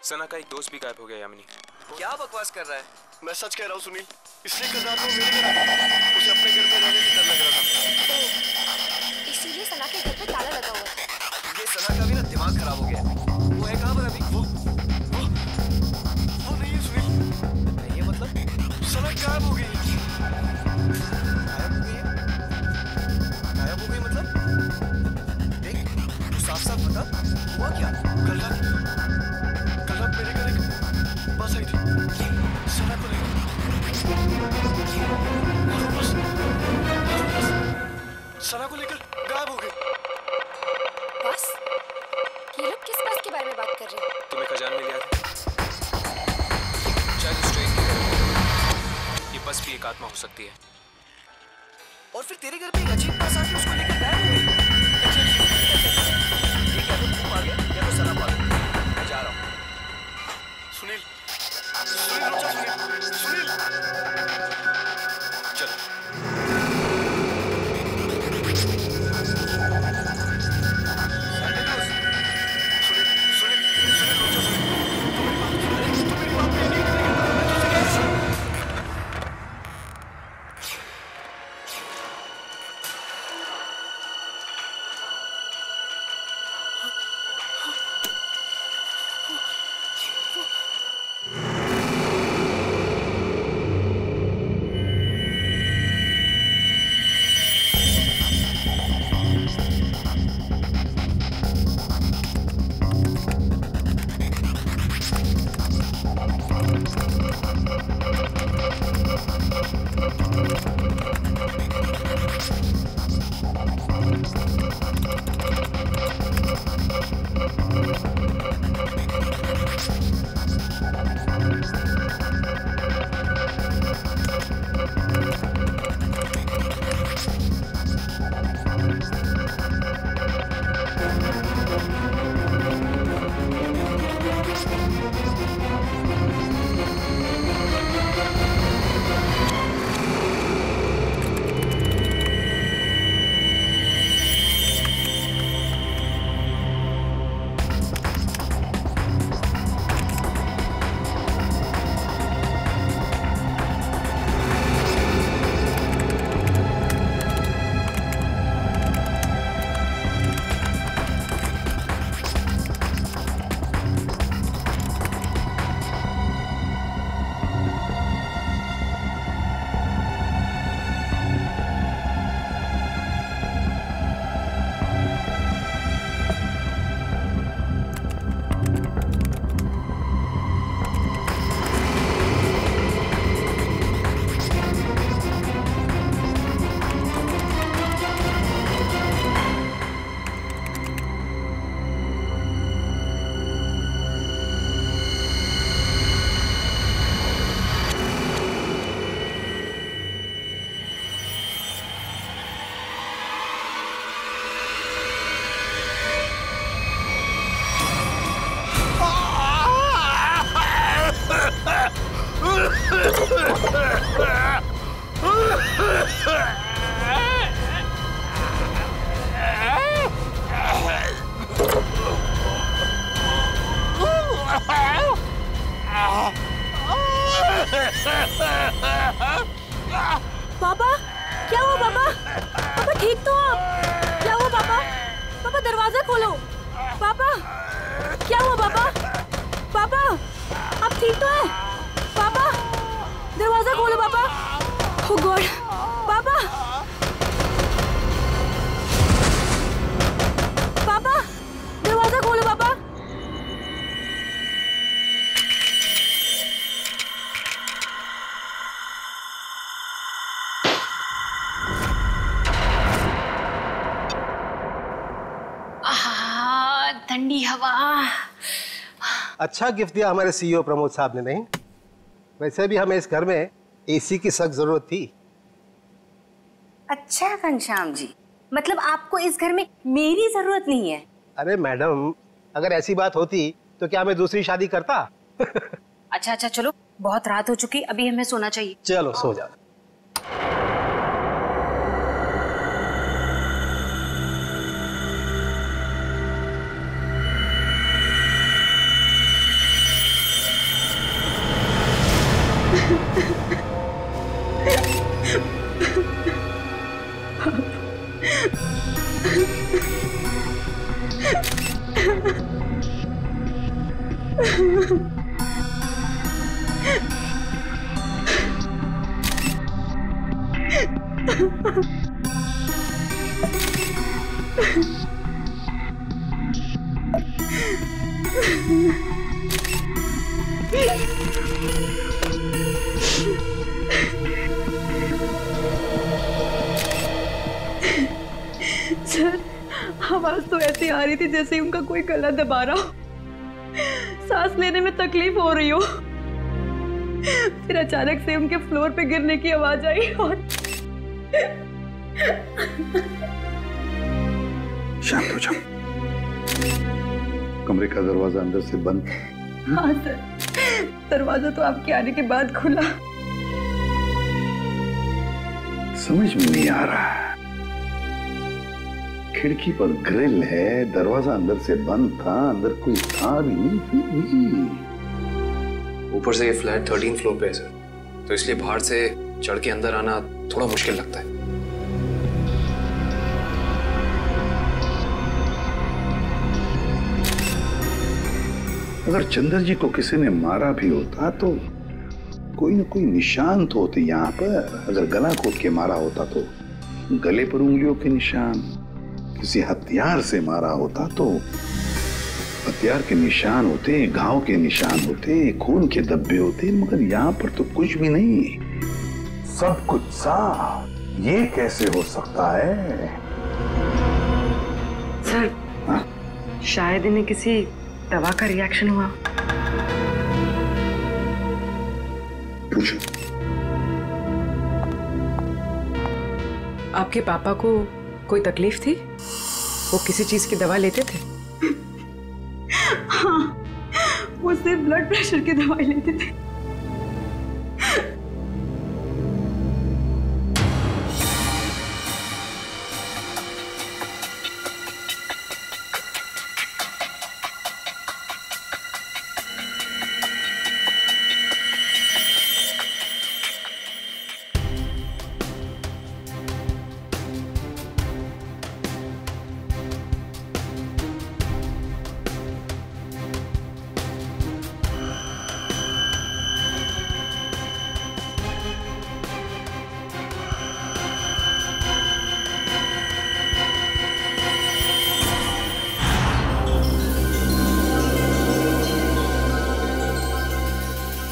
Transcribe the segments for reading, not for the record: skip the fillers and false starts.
सना का एक दोस्त भी गायब हो गया यामिनी। क्या बकवास कर रहा है? मैं सच कह रहा हूँ सुनील, इसलिए कल रात को मेरे घर उसे अपने घर में रहने से डर लग रहा था। इसीलिए सना के घर पे ताला लगा हुआ था। ये सना का भी ना दिमाग खराब हो गया। वो है कहाँ पर अभी? वो नहीं है सुनील। नहीं है मतलब? सना गायब हो गई। गायब हो गई मतलब? देख, तू साफ-साफ बता, हुआ क्या? कल रात मेरे घर एक बस आई थी, सना को लेकर। सना को लेकर गायब हो गई। बस? ये लोग किस बस के बारे में बात कर रहे हैं? तुम्हें खजान में लिया था, शायद उस ट्रेन की तरफ। ये बस भी एक आत्मा हो सकती है। और फिर तेरे घर पे एक अजीब बस आके उसको लेकर गायब हो गई। ये क्या तो तू आ गया या तो सना आ गया। मैं जा रहा हूँ। सुनील, रुक जा सुनील। चलो। पापा, क्या हुआ पापा? पापा ठीक तो आप? क्या हुआ पापा? पापा दरवाजा खोलो। पापा, क्या हुआ पापा? पापा, आप ठीक तो हैं? पापा, दरवाजा खोलो पापा। ओह गॉड, पापा, पापा, दरवाजा खोलो पापा। ठंडी हवा। अच्छा गिफ्ट दिया हमारे सीईओ प्रमोद साहब ने। नहीं, वैसे भी हमें इस घर में एसी की सख्त जरूरत थी। अच्छा घनश्याम जी, मतलब आपको इस घर में मेरी जरूरत नहीं है? अरे मैडम, अगर ऐसी बात होती तो क्या मैं दूसरी शादी करता? अच्छा चलो, बहुत रात हो चुकी, अभी हमें सोना चाहिए। चलो सो जाओ। सर, आवाज तो ऐसी आ रही थी जैसे उनका कोई गला दबा रहा हो, सांस लेने में तकलीफ हो रही हो। फिर अचानक से उनके फ्लोर पे गिरने की आवाज आई और शांत हो जाओ। कमरे का दरवाजा अंदर से बंद। हाँ सर, दरवाजा तो आपके आने के बाद खुला। समझ में नहीं आ रहा। खिड़की पर ग्रिल है, दरवाजा अंदर से बंद था, अंदर कोई था भी नहीं। फिर भी ऊपर से ये फ्लैट 13 फ्लोर पे है सर, तो इसलिए बाहर से चढ़ के अंदर आना थोड़ा मुश्किल लगता है। अगर चंद्र जी को किसी ने मारा भी होता तो कोई न कोई निशान तो होते यहाँ पर। अगर गला घोट के मारा होता तो गले पर उंगलियों के निशान, किसी हथियार से मारा होता तो हथियार के निशान होते, घाव के निशान होते, खून के धब्बे होते, मगर यहाँ पर तो कुछ भी नहीं, सब कुछ साफ। ये कैसे हो सकता है? सर, हाँ? शायद इन्हें किसी दवा का रिएक्शन हुआ। पूछो। आपके पापा को कोई तकलीफ थी? वो किसी चीज की दवा लेते थे? हाँ, वो सिर्फ ब्लड प्रेशर की दवाई लेते थे।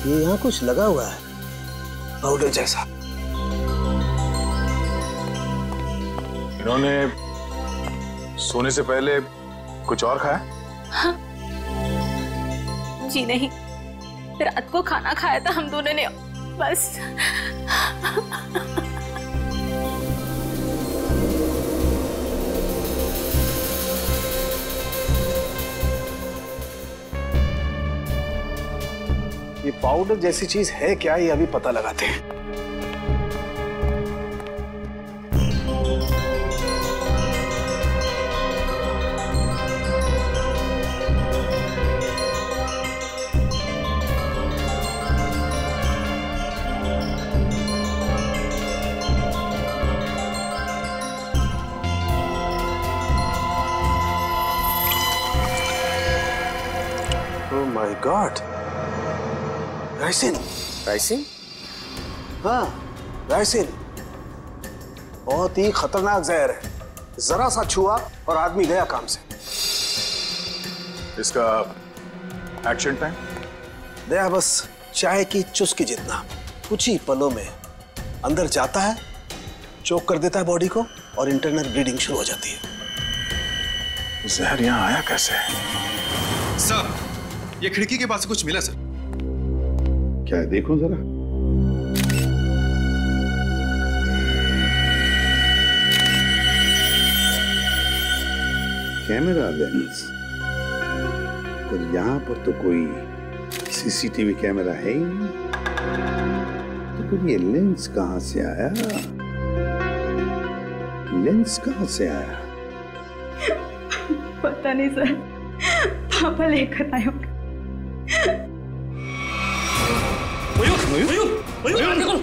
ये यहाँ कुछ लगा हुआ है, पाउडर जैसा। इन्होंने सोने से पहले कुछ और खाया? हाँ। जी नहीं, रात को खाना खाया था हम दोनों ने, बस। ये पाउडर जैसी चीज है क्या, ये अभी पता लगाते हैं। Oh my God! Ricin. Ricin? हाँ, राइसिन बहुत ही खतरनाक जहर है। जरा सा छुआ और आदमी गया काम से। इसका एक्शन टाइम? दया बस चाय की चुस्की जितना, कुछ ही पलों में अंदर जाता है, चोक कर देता है बॉडी को और इंटरनल ब्लीडिंग शुरू हो जाती है। जहर यहाँ आया कैसे? सर, ये खिड़की के पास कुछ मिला सर। क्या है, देखो जरा। कैमरा लेंस, पर यहाँ पर तो कोई सीसीटीवी कैमरा है ही नहीं। तो फिर ये लेंस कहाँ से आया? लेंस कहाँ से आया? पता नहीं सर, पापा लेकर आए होंगे। मयूर, मयूर, मयूर, मयूर,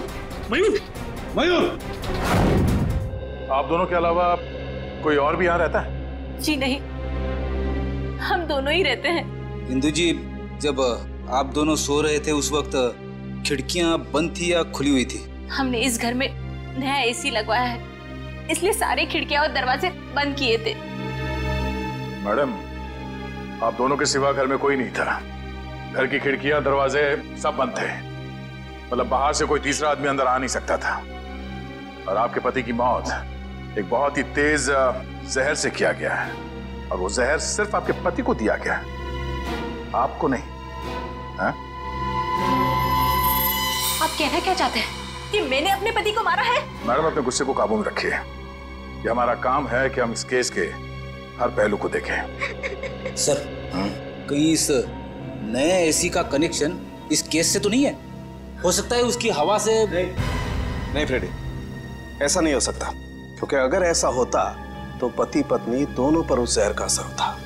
मयूर, मयूर, आप दोनों के अलावा कोई और भी यहाँ रहता है? जी नहीं, हम दोनों ही रहते हैं। इंदु जी, जब आप दोनों सो रहे थे उस वक्त खिड़कियां बंद थी या खुली हुई थी? हमने इस घर में नया एसी लगवाया है, इसलिए सारी खिड़कियां और दरवाजे बंद किए थे। मैडम, आप दोनों के सिवा घर में कोई नहीं था। घर की खिड़कियां दरवाजे सब बंद थे। मतलब बाहर से कोई तीसरा आदमी अंदर आ नहीं सकता था। और आपके पति की मौत एक बहुत ही तेज जहर से किया गया है, और वो जहर सिर्फ आपके पति को दिया गया है, आपको नहीं। हाँ? आप कहना क्या चाहते हैं कि मैंने अपने पति को मारा है? मैडम, अपने गुस्से को काबू में रखिए। ये हमारा काम है कि हम इस केस के हर पहलू को देखें। सर, कहीं इस नए एसी का कनेक्शन इस केस से तो नहीं है? हो सकता है उसकी हवा से। नहीं फ्रेडी, ऐसा नहीं हो सकता, क्योंकि अगर ऐसा होता तो पति पत्नी दोनों पर उस जहर का असर होता।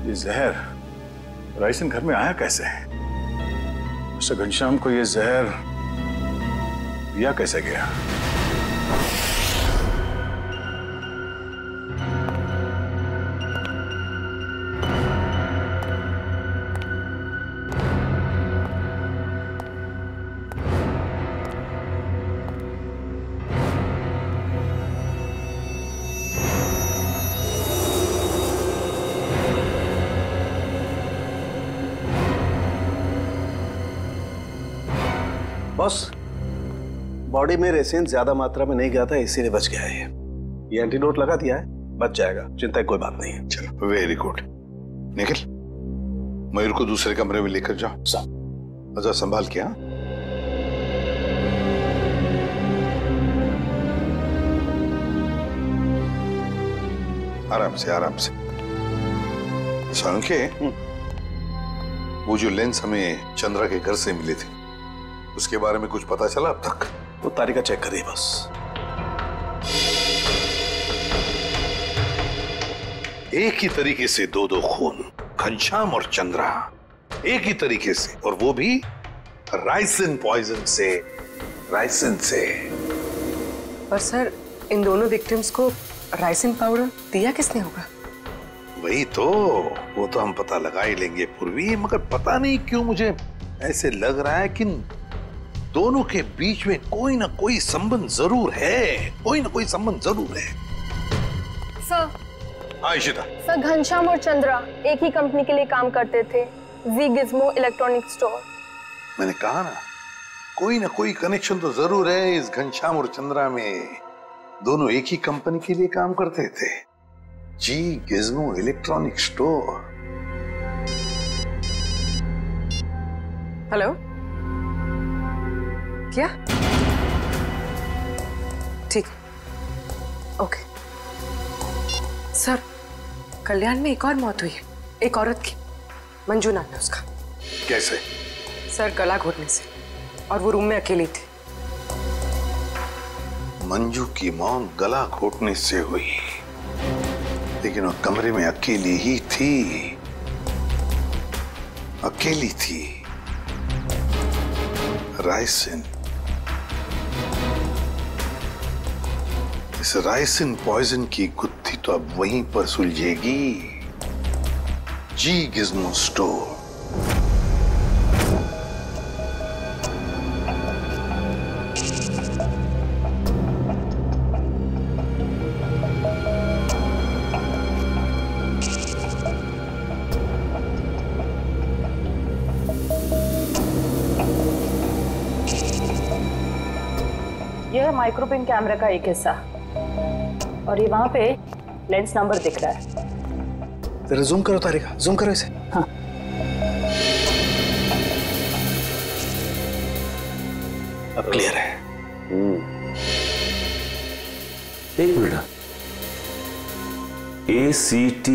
ये जहर राइसन घर में आया कैसे? मिस्टर घनश्याम को ये जहर दिया कैसे गया? बॉस, बॉडी में रेसिन ज्यादा मात्रा में नहीं गया था, इसीलिए बच गया है। ये एंटीडोट लगा दिया है, बच जाएगा, चिंता की कोई बात नहीं है। चलो, वेरी गुड। निखिल, मयूर को दूसरे कमरे में लेकर जाओ। अच्छा, संभाल के। हाँ, आराम से आराम से। सांके, वो जो लेंस हमें चंद्रा के घर से मिले थे, उसके बारे में कुछ पता चला अब तक? वो तारिका चेक करिए बस। एक ही तरीके से दो खून, घनश्याम और चंद्रा, एक ही तरीके से, और वो भी राइसिन पॉइजन से। राइसिन से। पर सर, इन दोनों विक्टिम्स को राइसिन पाउडर दिया किसने होगा? वही तो, वो तो हम पता लगा ही लेंगे पूर्वी, मगर पता नहीं क्यों मुझे ऐसे लग रहा है कि दोनों के बीच में कोई ना कोई संबंध जरूर है। कोई ना कोई संबंध जरूर है। सर। हाँ इशिता। सर, घनश्याम और चंद्रा एक ही कंपनी के लिए काम करते थे, जी गिज़्मो इलेक्ट्रॉनिक स्टोर। मैंने कहा ना, कोई ना कोई कनेक्शन तो जरूर है इस घनश्याम और चंद्रा में। दोनों एक ही कंपनी के लिए काम करते थे, जी गिज़्मो इलेक्ट्रॉनिक स्टोर। हेलो, क्या? ठीक, ओके। सर, कल्याण में एक और मौत हुई है, एक औरत की, मंजू नाम है उसका। कैसे? सर, गला घोटने से, और वो रूम में अकेली थी। मंजू की मौत गला घोटने से हुई, लेकिन वो कमरे में अकेली ही थी। अकेली थी। राइसिन, इस राइसिन पॉइजन की गुत्थी तो अब वहीं पर सुलझेगी, जी गिज़्मो स्टोर। यह है माइक्रोपिन कैमरा का एक हिस्सा, और ये वहां पे लेंस नंबर दिख रहा है। जरा जूम करो तारिका, जूम करो इसे। हाँ। अब क्लियर है। एक मिनट, ACT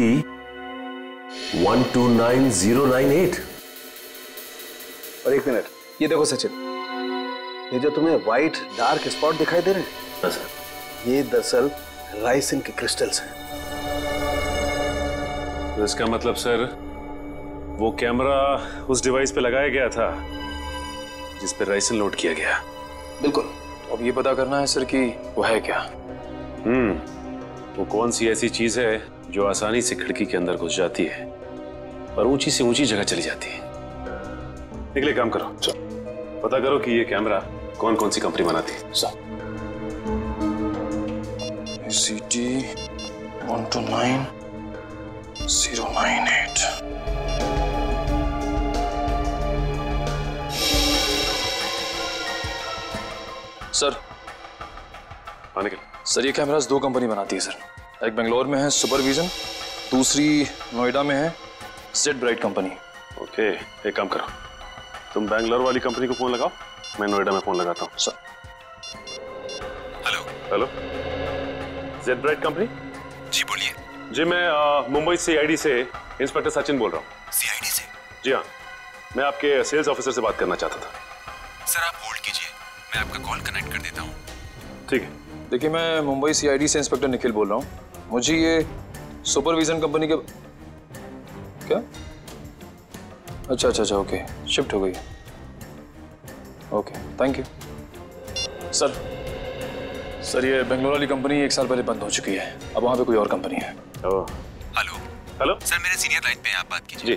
129098। और एक मिनट, ये देखो सचिन, ये जो तुम्हें व्हाइट डार्क स्पॉट दिखाई दे रहे हैं, ये दरअसल राइसिन के क्रिस्टल्स हैं। तो इसका मतलब सर, वो कैमरा उस डिवाइस पे लगाया गया था जिस पर राइफल लोड किया गया। बिल्कुल। अब ये पता करना है सर कि वो है क्या। वो कौन सी ऐसी चीज है जो आसानी से खिड़की के अंदर घुस जाती है और ऊंची से ऊंची जगह चली जाती है। निकले, काम करो, पता करो कि ये कैमरा कौन कौन सी कंपनी बनाती है। ACT 129098। सर सर ये कैमरास 2 कंपनी बनाती है सर। एक बेंगलोर में है सुपरविजन, दूसरी नोएडा में है जेड ब्राइट कंपनी। ओके, एक काम करो, तुम बैंगलोर वाली कंपनी को फोन लगाओ, मैं नोएडा में फोन लगाता हूँ। Sir. Hello, Z bright company? जी बोलिए। जी मैं मुंबई CID से इंस्पेक्टर सचिन बोल रहा हूँ। CID से? जी हाँ, मैं आपके सेल्स ऑफिसर से बात करना चाहता था। सर आप होल्ड कीजिए, मैं आपका कॉल कनेक्ट कर देता हूँ। ठीक है। देखिए मैं मुंबई CID से इंस्पेक्टर निखिल बोल रहा हूँ। मुझे ये सुपरविजन कंपनी के क्या? अच्छा ओके, शिफ्ट हो गई। Okay thank you. सर ये बेंगलोर वाली कंपनी 1 साल पहले बंद हो चुकी है, अब वहाँ पे कोई और कंपनी है। हेलो सर, मेरे सीनियर लाइन पे आप बात कीजिए। जी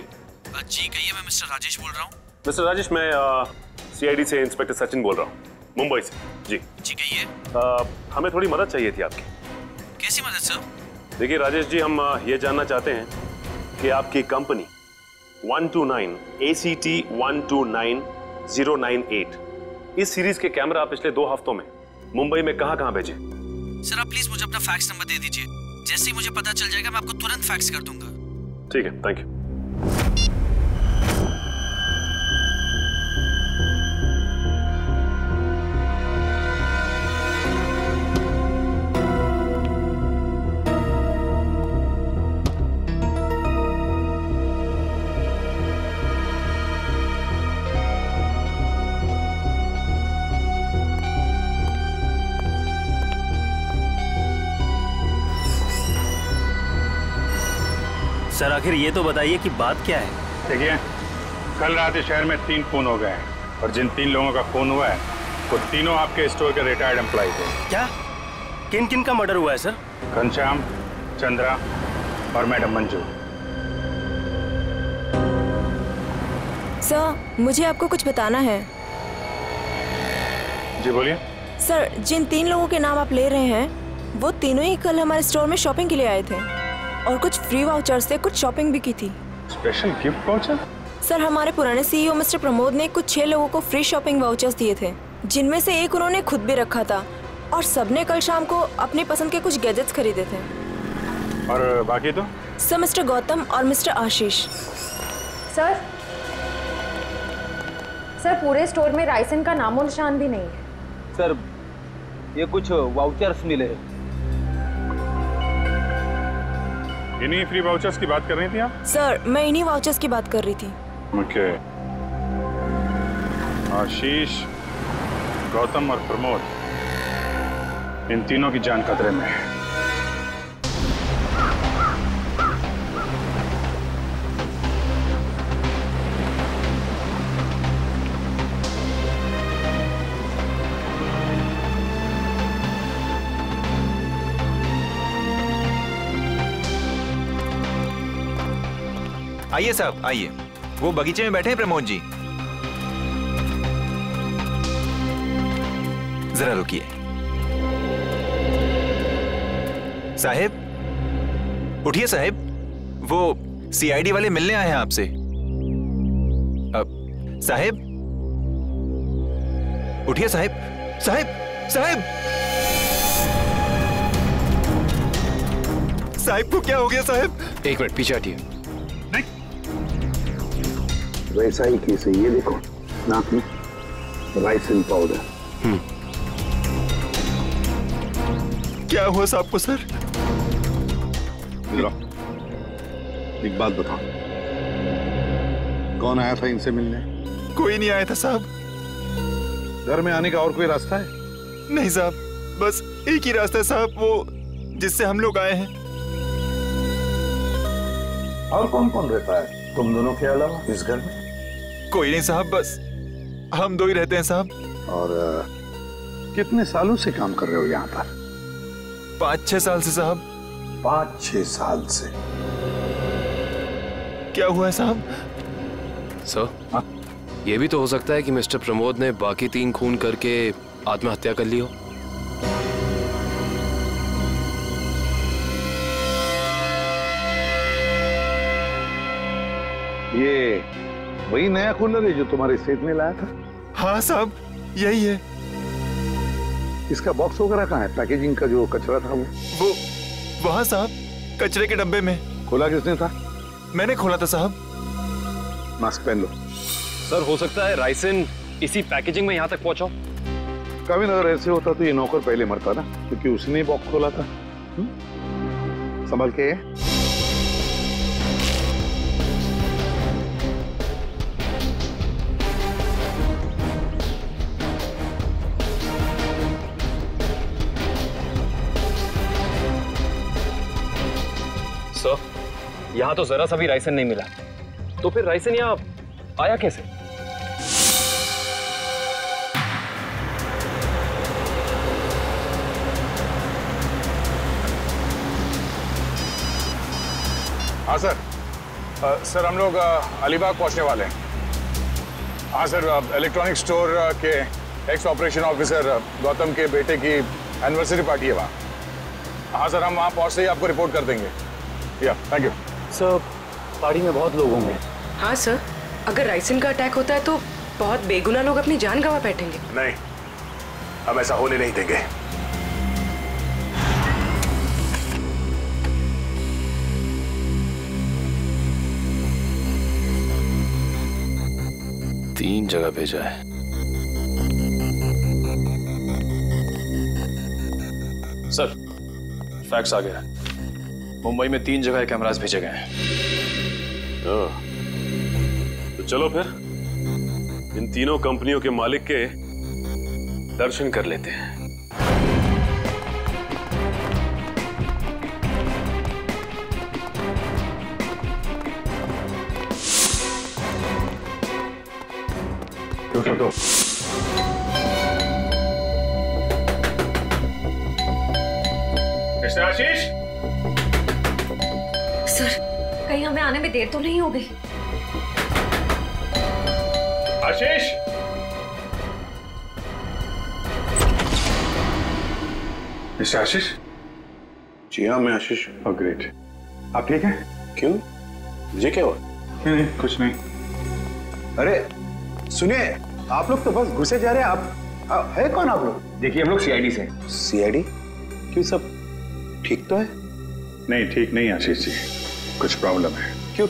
कहिए, मैं मिस्टर राजेश बोल रहा हूँ। मिस्टर राजेश, मैं CID से इंस्पेक्टर सचिन बोल रहा हूँ, मुंबई से। जी कहिए। हमें थोड़ी मदद चाहिए थी आपकी। कैसी मदद सर? देखिए राजेश जी, हम ये जानना चाहते हैं कि आपकी कंपनी 129 ACT 129098 इस सीरीज के कैमरा पिछले 2 हफ्तों में मुंबई में कहां भेजे? सर आप प्लीज मुझे अपना फैक्स नंबर दे दीजिए, जैसे ही मुझे पता चल जाएगा मैं आपको तुरंत फैक्स कर दूंगा। ठीक है, थैंक यू। सर आखिर ये तो बताइए कि बात क्या है? देखिए, कल रात इस शहर में 3 खून हो गए हैं और जिन 3 लोगों का खून हुआ है वो तीनों आपके स्टोर के रिटायर्ड एम्प्लॉय थे। क्या? किन किन का मर्डर हुआ है सर? घनश्याम, चंद्रा और मैडम मंजू। सर मुझे आपको कुछ बताना है। जी बोलिए। सर जिन 3 लोगों के नाम आप ले रहे हैं वो तीनों ही कल हमारे स्टोर में शॉपिंग के लिए आए थे और कुछ फ्री वाउचर से कुछ शॉपिंग भी की थी। Special gift voucher? सर हमारे पुराने CEO मिस्टर प्रमोद ने कुछ 6 लोगों को फ्री शॉपिंग वाउचर्स दिए थे, जिनमें से एक उन्होंने खुद भी रखा था और सबने कल शाम को अपनी पसंद के कुछ गैजेट्स खरीदे थे। और बाकी तो? सर मिस्टर गौतम और मिस्टर आशीष। सर पूरे स्टोर में राइसन का नामो निशान भी नहीं है। सर ये कुछ वाउचर्स मिले। इन्हीं फ्री वाउचर्स की बात कर रही थी आप? सर मैं इन्हीं वाउचर्स की बात कर रही थी। ओके। आशीष, गौतम और प्रमोद, इन तीनों की जान खतरे में है। आइए साहब आइए, वो बगीचे में बैठे हैं प्रमोद जी। जरा रुकिए। साहब उठिए साहब, वो CID वाले मिलने आए हैं आपसे। साहब उठिए साहब। साहब साहब साहब को क्या हो गया साहब? 1 मिनट पीछे हटिए। वैसा ही केस है ये, देखो नाक में राइसिन पाउडर। क्या हुआ साहब को सर? लो, एक बात बताओ, कौन आया था इनसे मिलने? कोई नहीं आया था साहब। घर में आने का और कोई रास्ता है? नहीं साहब, बस एक ही रास्ता है साहब, वो जिससे हम लोग आए हैं। और कौन कौन रहता है तुम दोनों के अलावा इस घर में? कोई नहीं साहब, बस हम दो ही रहते हैं साहब। और कितने सालों से काम कर रहे हो यहाँ पर? 5-6 साल से साहब। 5-6 साल से? क्या हुआ है साहब? सर, ये भी तो हो सकता है कि मिस्टर प्रमोद ने बाकी 3 खून करके आत्महत्या कर ली हो। ये वही नया कूलर है जो तुम्हारे सेठ ने लाया था? हाँ साहब, यही है। इसका बॉक्स वगैरह कहाँ है? पैकेजिंग का जो कचरा था वो वहाँ साहब, कचरे के डब्बे में। खोला किसने था? मैंने खोला था साहब। मास्क पहन लो। सर, हो सकता है राइसन इसी पैकेजिंग में यहाँ तक पहुंचा। कभी अगर ऐसे होता तो ये नौकर पहले मरता ना, क्योंकि उसने बॉक्स खोला था। संभल के। सर, यहाँ तो जरा सा भी राइसन नहीं मिला, तो फिर राइसन यहाँ आया कैसे? हाँ सर। सर, हम लोग अलीबाग पहुंचने वाले हैं। हाँ सर, इलेक्ट्रॉनिक स्टोर के एक्स ऑपरेशन ऑफिसर गौतम के बेटे की एनिवर्सरी पार्टी है वहाँ। हाँ सर, हम वहाँ पहुँचते ही आपको रिपोर्ट कर देंगे। या थैंक यू सर। पार्टी में बहुत लोग होंगे। हाँ सर, अगर राइसन का अटैक होता है तो बहुत बेगुनाह लोग अपनी जान गंवा बैठेंगे। नहीं, हम ऐसा होने नहीं देंगे। तीन जगह भेजा है। सर, फैक्स आ गया। मुंबई में 3 जगह कैमरास भेजे गए हैं। तो चलो फिर इन तीनों कंपनियों के मालिक के दर्शन कर लेते हैं। तो मिस्टर आशीष, सर, कहीं हमें आने में देर तो नहीं हो गई? आशीष, मिस्टर आशीष? जी हाँ, मैं आशीष। Oh great. आप ठीक हैं? क्यों, मुझे क्या हुआ? नहीं, कुछ नहीं। अरे सुनिए, आप लोग तो बस घुसे जा रहे हैं। आप है कौन आप लोग? देखिए, हम लोग सीआईडी से। सीआईडी? क्यों, सब ठीक तो है? नहीं, ठीक नहीं आशीष जी, कुछ प्रॉब्लम है। क्यों,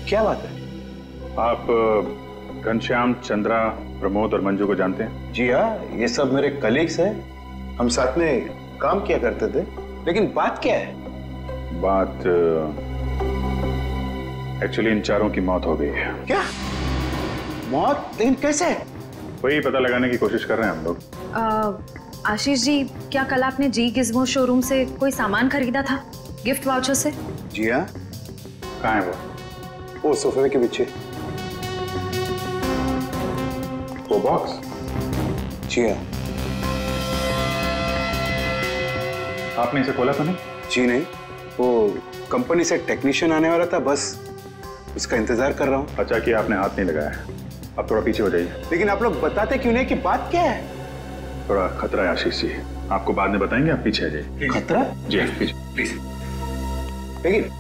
क्या बात है? आप घनश्याम, चंद्रा, प्रमोद और मंजू को जानते हैं? जी हाँ, ये सब मेरे कलीग्स हैं। हम साथ में काम किया करते थे। लेकिन बात क्या है? बात एक्चुअली इन चारों की मौत हो गई है। क्या मौत? लेकिन कैसे? वही पता लगाने की कोशिश कर रहे हैं हम लोग। आशीष जी, क्या कल आपने जी गिज़्मो शोरूम से कोई सामान खरीदा था गिफ्ट वाउचर से? जी हाँ। कहाँ है वो सोफे के पीछे। वो बॉक्स? जी हाँ। आपने इसे खोला तो नहीं? जी नहीं, वो कंपनी से टेक्नीशियन आने वाला था, बस उसका इंतजार कर रहा हूँ। अच्छा कि आपने हाथ नहीं लगाया। अब थोड़ा पीछे हो जाइए। लेकिन आप लोग बताते क्यों नहीं कि बात क्या है? थोड़ा खतरा है आशीष जी, आपको बाद में बताएंगे, आप पीछे आ जाइए। खतरा? जी पीछे प्लीज। लेकिन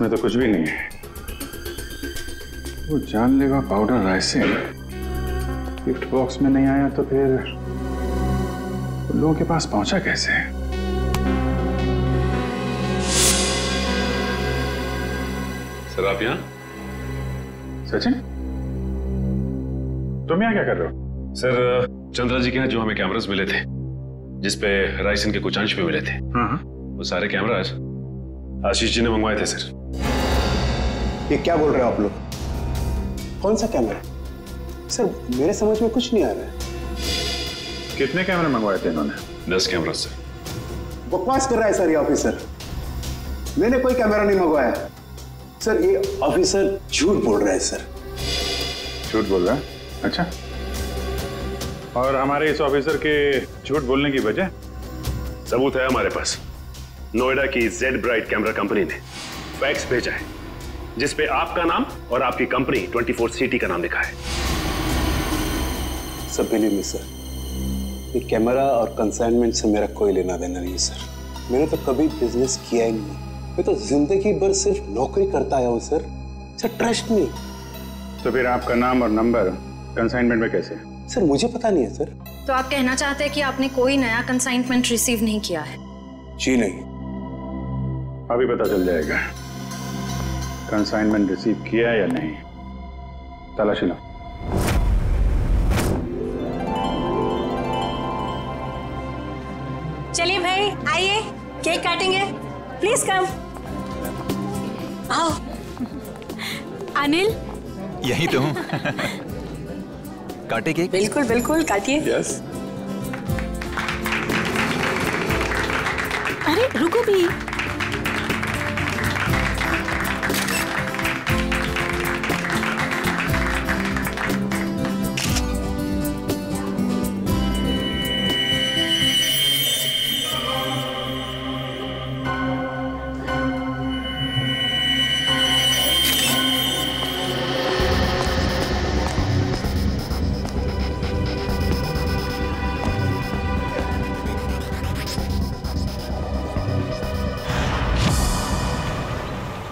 इसमें तो कुछ भी नहीं है। वो जानलेवा पाउडर राइसिन गिफ्ट बॉक्स में नहीं आया तो फिर उन लोगों के पास पहुंचा कैसे? सर आप यहाँ? सचिन, तुम यहाँ क्या कर रहे हो? सर चंद्रा जी के यहाँ जो हमें कैमरास मिले थे जिसपे राइसिन के कुछ अंश भी मिले थे, वो सारे कैमरास आशीष जी ने मंगवाए थे सर। ये क्या बोल रहे हो आप लोग? कौन सा कैमरा? सर मेरे समझ में कुछ नहीं आ रहा है। कितने कैमरे मंगवाए थे इन्होंने? 10 कैमरा सर। बकवास कर रहा है सर ये ऑफिसर। मैंने कोई कैमरा नहीं मंगवाया। सर ये ऑफिसर झूठ बोल रहा है सर। झूठ बोल रहा है? अच्छा, और हमारे इस ऑफिसर के झूठ बोलने की वजह? सबूत है हमारे पास। नोएडा की जेड ब्राइट कैमरा कंपनी ने फैक्स भेजा है जिसपे आपका नाम और आपकी कंपनी 24 सिटी का नाम लिखा है। सर बिलीव मी सर, ये कैमरा और कंसाइनमेंट से मेरा कोई लेना देना नहीं सर। मैंने तो कभी बिजनेस किया ही नहीं। मैं तो जिंदगी भर सिर्फ नौकरी करता आया हूँ सर। Sir trust me. तो फिर आपका नाम और नंबर कंसाइनमेंट में कैसे? सर मुझे पता नहीं है सर। तो आप कहना चाहते हैं कि आपने कोई नया कंसाइनमेंट रिसीव नहीं किया है? जी नहीं। अभी पता चल जाएगा कंसाइनमेंट रिसीव किया या नहीं। तलाशी लो। चलिए भाई आइए, केक काटेंगे। Please come. आओ। अनिल यही तो हूँ। काटे केक? बिल्कुल बिल्कुल काटिए। यस। अरे रुको भी।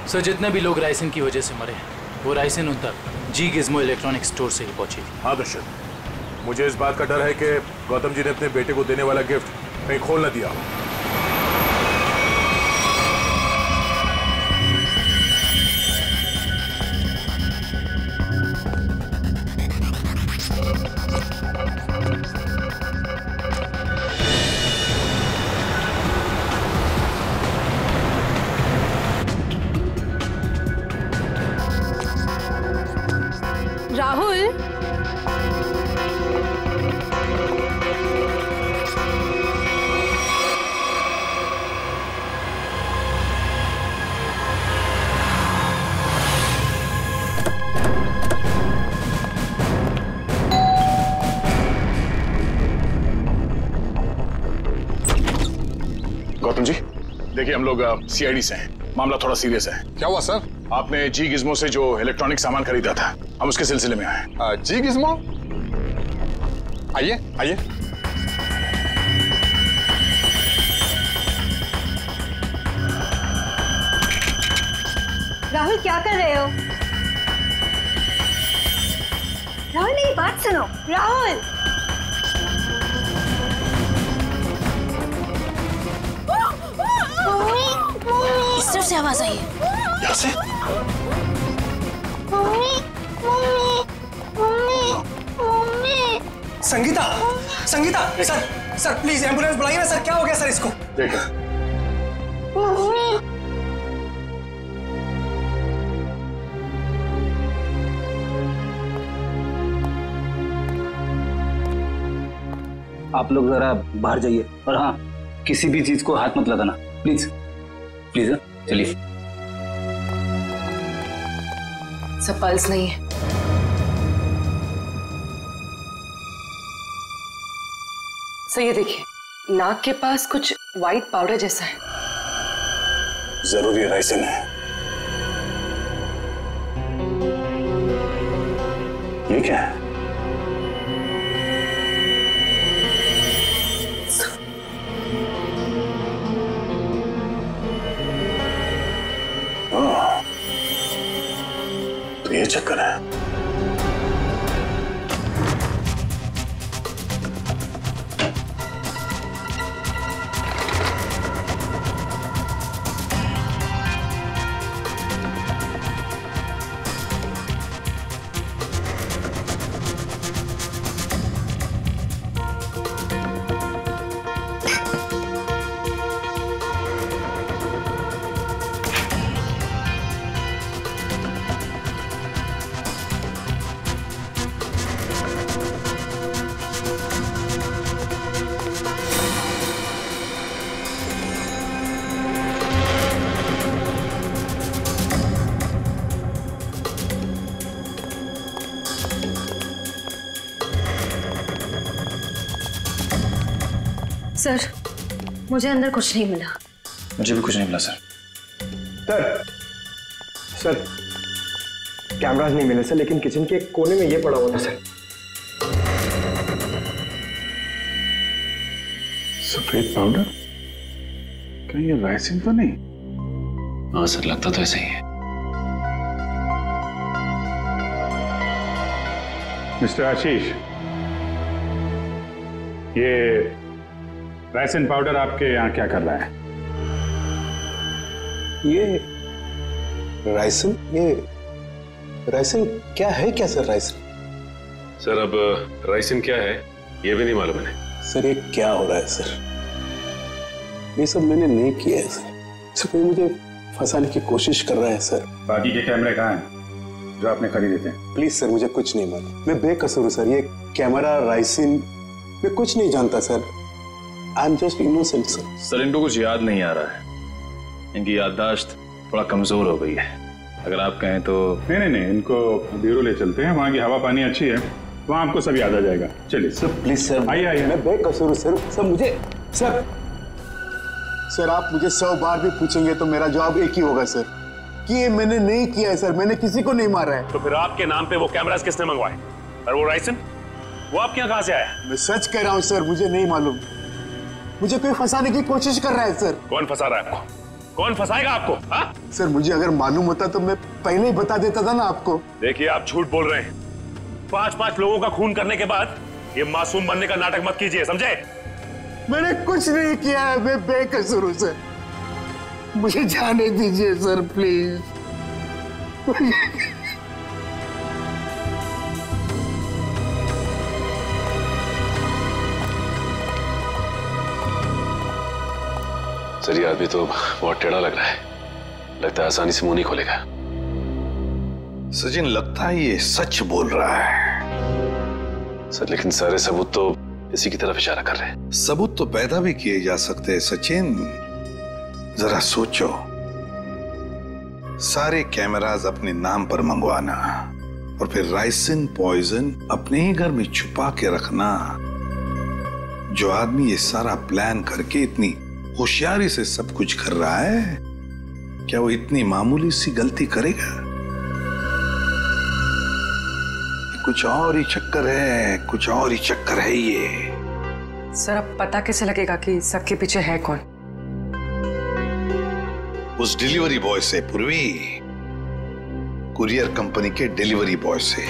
सर जितने भी लोग राइसिन की वजह से मरे वो राइसिन उन तक जी गिज़्मो इलेक्ट्रॉनिक स्टोर से ही पहुंची थी। हाँ दर्शन, मुझे इस बात का डर है कि गौतम जी ने अपने बेटे को देने वाला गिफ्ट कहीं खोल न दिया। राहुल, गौतम जी देखिए, हम लोग सीआईडी से हैं। मामला थोड़ा सीरियस है। क्या हुआ सर? आपने जी गिज़्मो से जो इलेक्ट्रॉनिक सामान खरीदा था, हम उसके सिलसिले में आए। जी गिज़्मो? आइए आइए। राहुल क्या कर रहे हो? राहुल मेरी बात सुनो। राहुल इस तरफ से आवाज आई है। यहाँ से? Sangeeta, Sangeeta, sir please ambulance बुलाइए ना सर। क्या हो गया सर इसको? देखा आप लोग जरा बाहर जाइए और हाँ, किसी भी चीज को हाथ मत लगाना प्लीज प्लीज। चलिए। सब पल्स नहीं है। सर ये देखिए, नाक के पास कुछ वाइट पाउडर जैसा है। जरूरी राइसिन है। ये क्या है? तो ये चक्कर है। सर, मुझे अंदर कुछ नहीं मिला। मुझे भी कुछ नहीं मिला सर। सर कैमरास नहीं मिले सर, लेकिन किचन के कोने में ये पड़ा हुआ था सर। सफेद पाउडर? कहीं ये राइसिन तो नहीं? हाँ सर, लगता तो ऐसा ही है। मिस्टर आशीष, ये राइसिन पाउडर आपके यहाँ क्या कर रहा है? ये राइसिन क्या है? क्या सर राइसिन? सर अब राइसिन क्या है ये भी नहीं मालूम है। सर ये क्या हो रहा है सर? ये सब मैंने नहीं किया है सर। कोई मुझे फंसाने की कोशिश कर रहा है सर। बाकी के कैमरे कहाँ हैं जो आपने खरीदे थे? प्लीज सर, मुझे कुछ नहीं मालूम। मैं बेकसूर हूँ सर। ये कैमरा, राइसिन, मैं कुछ नहीं जानता sir. I am just innocent sir. Sir इनको कुछ याद नहीं आ रहा है। इनकी याददाश्त थोड़ा कमजोर हो गई है। अगर आप कहें तो। नहीं, इनको ब्यूरो ले चलते हैं। वहाँ की हवा पानी अच्छी है, वहाँ आपको सब याद आ जाएगा। चलिए सर, प्लीज सर। आइए। मैं बेकसूर हूँ सर। सर मुझे सर आप मुझे 100 बार भी पूछेंगे तो मेरा जवाब एक ही होगा सर, कि ये मैंने नहीं किया है सर। मैंने किसी को नहीं मारा है। तो फिर आपके नाम पे वो कैमरास किसने मंगवाए? और वो राइसिन वो आपके यहाँ कहाँ से आया? मैं सच कह रहा हूँ सर, मुझे नहीं मालूम। मुझे कोई फंसाने की कोशिश कर रहा है सर। कौन फंसा रहा है आपको? कौन फंसाएगा आपको? हाँ? सर मुझे अगर मालूम होता तो मैं पहले ही बता देता था ना आपको। देखिए आप झूठ बोल रहे हैं। 5-5 लोगों का खून करने के बाद ये मासूम बनने का नाटक मत कीजिए, समझे? मैंने कुछ नहीं किया है, मैं बेकसूर हूं सर। मुझे जाने दीजिए सर प्लीज। सर ये आदमी तो बहुत टेढ़ा लग रहा है। लगता है आसानी से मुंह नहीं खोलेगा। सचिन, लगता है ये सच बोल रहा है। सर लेकिन सारे सबूत तो इसी की तरफ इशारा कर रहे हैं। सबूत तो पैदा भी किए जा सकते हैं सचिन। जरा सोचो, सारे कैमरास अपने नाम पर मंगवाना और फिर राइसिन पॉइजन अपने ही घर में छुपा के रखना। जो आदमी ये सारा प्लान करके इतनी होशियारी से सब कुछ कर रहा है, क्या वो इतनी मामूली सी गलती करेगा? कुछ और ही चक्कर है, कुछ और ही चक्कर है ये। सर अब पता कैसे लगेगा कि सबके पीछे है कौन? उस डिलीवरी बॉय से पूर्वी, कुरियर कंपनी के डिलीवरी बॉय से,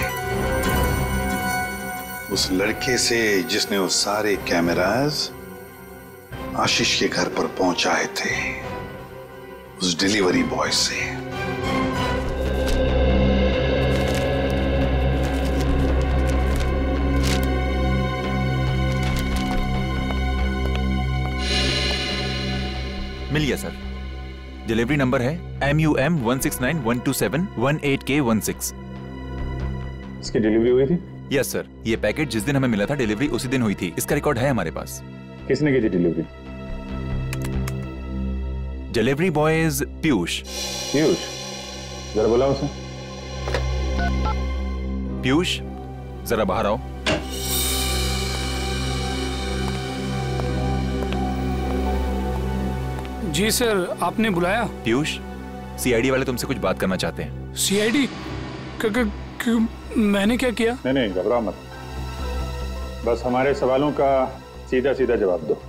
उस लड़के से जिसने वो सारे कैमरास आशीष के घर पर पहुंचाए थे, उस डिलीवरी बॉय से। मिल गया सर। डिलीवरी नंबर है MUM 169127118K16। इसकी डिलीवरी हुई थी? Yes sir. ये पैकेट जिस दिन हमें मिला था डिलीवरी उसी दिन हुई थी। इसका रिकॉर्ड है हमारे पास। किसने की थी delivery? Delivery boy is Piyush. Piyush, जरा बुलाओ उसे। पीयूष जरा बाहर आओ। जी सर, आपने बुलाया? पीयूष, CID वाले तुमसे कुछ बात करना चाहते हैं। CID? मैंने क्या किया? नहीं, घबराओ मत। बस हमारे सवालों का सीधा सीधा जवाब दो।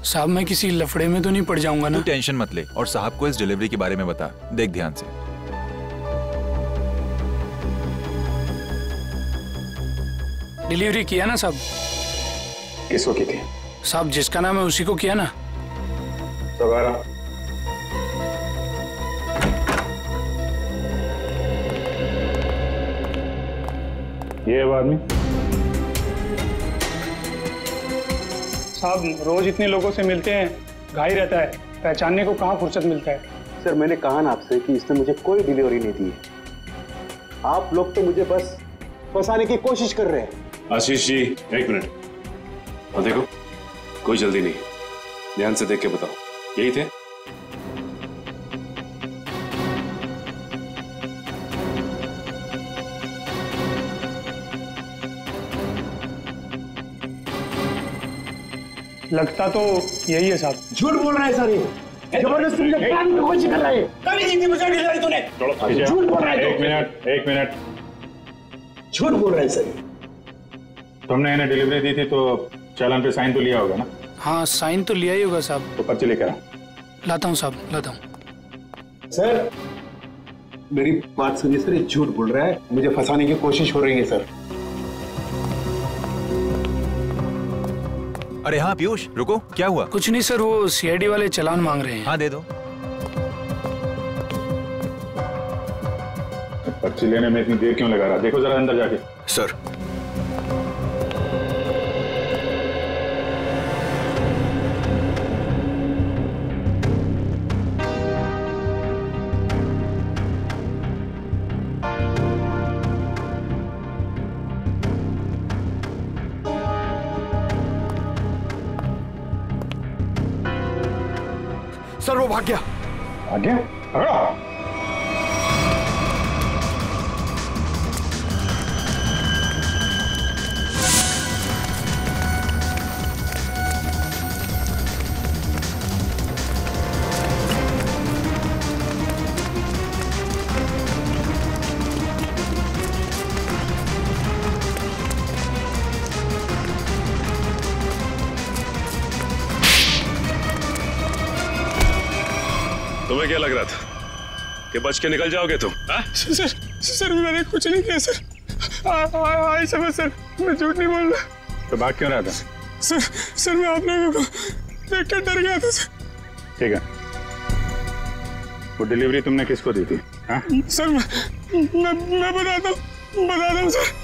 साहब मैं किसी लफड़े में तो नहीं पड़ जाऊंगा ना? तू टेंशन मत ले और साहब को इस डिलीवरी के बारे में बता। देख ध्यान से। डिलीवरी किया ना साहब। किसको की थी? साहब जिसका नाम है उसी को किया ना। तो आ रहा। ये है वो आदमी। साहब रोज इतने लोगों से मिलते हैं, घाई रहता है, पहचानने को कहाँ फुर्सत मिलता है। सर मैंने कहा ना आपसे कि इसने मुझे कोई डिलीवरी नहीं दी। आप लोग तो मुझे बस फंसाने की कोशिश कर रहे हैं। आशीष जी एक मिनट, और देखो कोई जल्दी नहीं, ध्यान से देख के बताओ, यही थे? लगता तो यही है साहब। झूठ बोल रहा है सर, ये जबरदस्ती मुझे पकड़ने की कोशिश कर रहा है। कभी जिंदगी में डिलीवरी तूने। झूठ बोल रहा है। एक मिनट झूठ बोल रहा है सर। तुमने इन्हें डिलीवरी दी थी तो चालान पे साइन तो लिया होगा ना? हाँ साइन तो लिया ही होगा साहब। तो पर्ची लेकर आ। लाता हूँ साहब, लाता हूँ। सर मेरी बात सुनिए सर, ये झूठ बोल रहा है, मुझे फंसाने की कोशिश हो रही है सर। अरे हाँ पीयूष रुको, क्या हुआ? कुछ नहीं सर, वो सीआईडी वाले चालान मांग रहे हैं। हाँ दे दो। पर्ची लेने में इतनी देर क्यों लगा रहा? देखो जरा अंदर जाके। सर सर वो भाग गया। भाग गया? पकड़ो। तुम्हें क्या लग रहा था कि बच के निकल जाओगे तुम? सर मैंने कुछ नहीं किया सर। आई समझ सर, मैं झूठ नहीं बोल रहा। तो भाग क्यों रहा था? सर मैं आप लोगों को देख कर डर गया था सर। ठीक है, वो डिलीवरी तुमने किसको दी थी? हाँ? सर मैं बताता हूँ सर।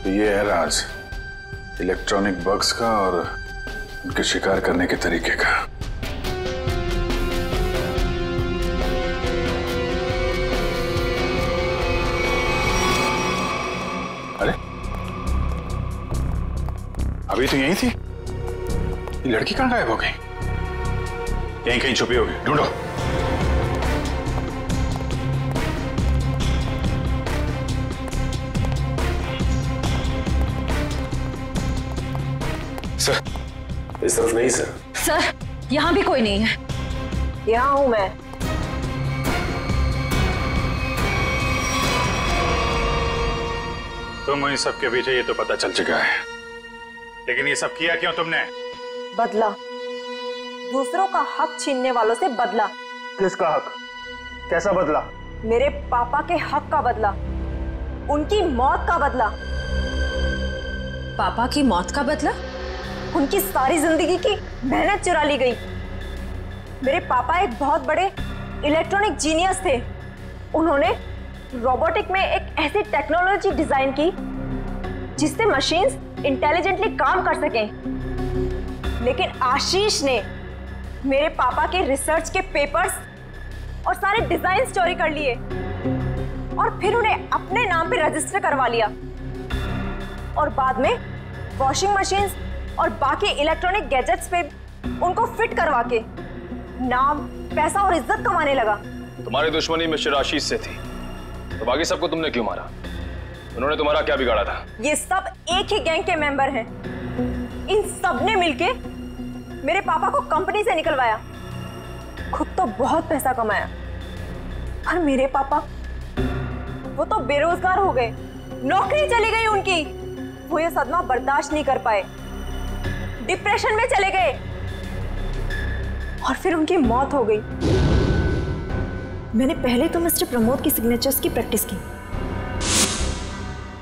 ये है राज इलेक्ट्रॉनिक बग्स का और उनके शिकार करने के तरीके का। अरे अभी तो यहीं थी, ये लड़की कहां गायब हो गई? यहीं कहीं छुपी होगी, ढूंढो। सर इस तरफ नहीं सर। सर यहाँ भी कोई नहीं है। यहाँ हूं मैं। तुम इन सब के पीछे ये तो पता चल चुका है, लेकिन ये सब किया क्यों तुमने? बदला, दूसरों का हक छीनने वालों से बदला। किसका हक? कैसा बदला? मेरे पापा के हक का बदला, उनकी मौत का बदला। पापा की मौत का बदला? उनकी सारी जिंदगी की मेहनत चुरा ली गई। मेरे पापा एक बहुत बड़े इलेक्ट्रॉनिक जीनियस थे। उन्होंने रोबोटिक में एक ऐसी टेक्नोलॉजी डिजाइन की जिससे मशीन्स इंटेलिजेंटली काम कर सकें। लेकिन आशीष ने मेरे पापा के रिसर्च के पेपर्स और सारे डिजाइन चोरी कर लिए और फिर उन्हें अपने नाम पे रजिस्टर करवा लिया। और बाद में वॉशिंग मशीन और बाकी इलेक्ट्रॉनिक गैजेट्स पे उनको फिट करवा के नाम, पैसा और इज्जत कमाने लगा। तुम्हारी दुश्मनी मिस्टर आशीष से थी, तो बाकी सबको तुमने क्यों मारा? उन्होंने तुम्हारा क्या बिगाड़ा था? ये सब एक ही गैंग के मेंबर हैं। इन सब ने मिलके मेरे पापा को कंपनी से निकलवाया, खुद तो बहुत पैसा कमाया, पर मेरे पापा वो तो बेरोजगार हो गए, नौकरी चली गई उनकी। वो ये सदमा बर्दाश्त नहीं कर पाए, डिप्रेशन में चले गए और फिर उनकी मौत हो गई। मैंने पहले तो मिस्टर प्रमोद की सिग्नेचर्स की प्रैक्टिस की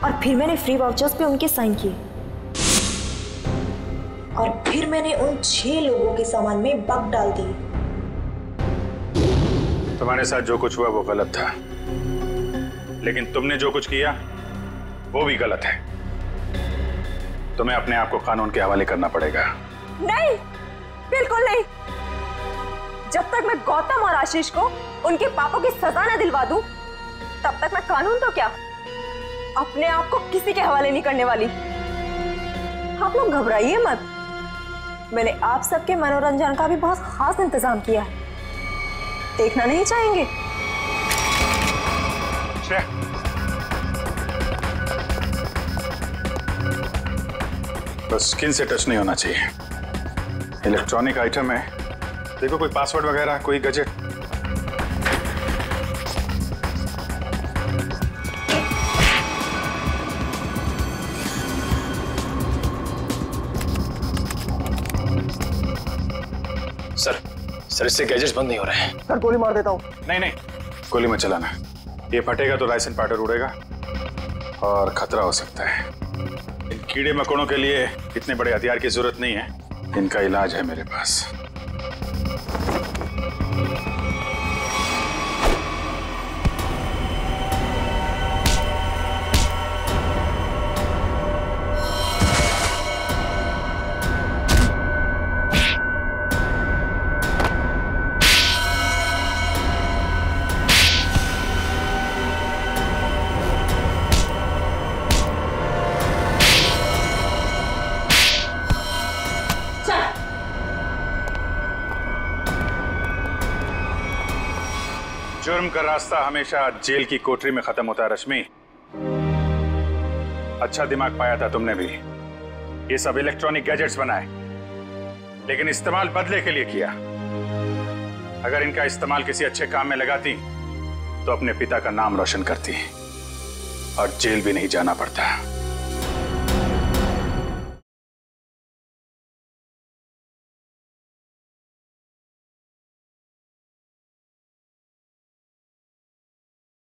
और फिर मैंने फ्री वाउचर्स पे उनके साइन किए और फिर मैंने उन 6 लोगों के सामान में बग डाल दिए। तुम्हारे साथ जो कुछ हुआ वो गलत था, लेकिन तुमने जो कुछ किया वो भी गलत है। तुम्हें अपने आप को कानून के हवाले करना पड़ेगा। नहीं, बिल्कुल नहीं। जब तक मैं गौतम और आशीष को उनके पापों की सजा न दिलवा दूं, तब तक मैं कानून तो क्या, अपने आप को किसी के हवाले नहीं करने वाली। आप लोग घबराइए मत, मैंने आप सबके मनोरंजन का भी बहुत खास इंतजाम किया है। देखना नहीं चाहेंगे? बस स्किन से टच नहीं होना चाहिए। इलेक्ट्रॉनिक आइटम है, देखो कोई पासवर्ड वगैरह, कोई गैजेट। सर इससे गैजेट्स बंद नहीं हो रहे हैं। सर गोली मार देता हूँ। नहीं, गोली मत चलाना, ये फटेगा तो राइस एंड पाउडर उड़ेगा और खतरा हो सकता है। इन कीड़े मकोड़ों के लिए इतने बड़े हथियार की जरूरत नहीं है, इनका इलाज है मेरे पास। जुर्म का रास्ता हमेशा जेल की कोठरी में खत्म होता है रश्मि। अच्छा दिमाग पाया था तुमने भी। ये सब इलेक्ट्रॉनिक गैजेट्स बनाए, लेकिन इस्तेमाल बदले के लिए किया। अगर इनका इस्तेमाल किसी अच्छे काम में लगाती तो अपने पिता का नाम रोशन करती और जेल भी नहीं जाना पड़ता।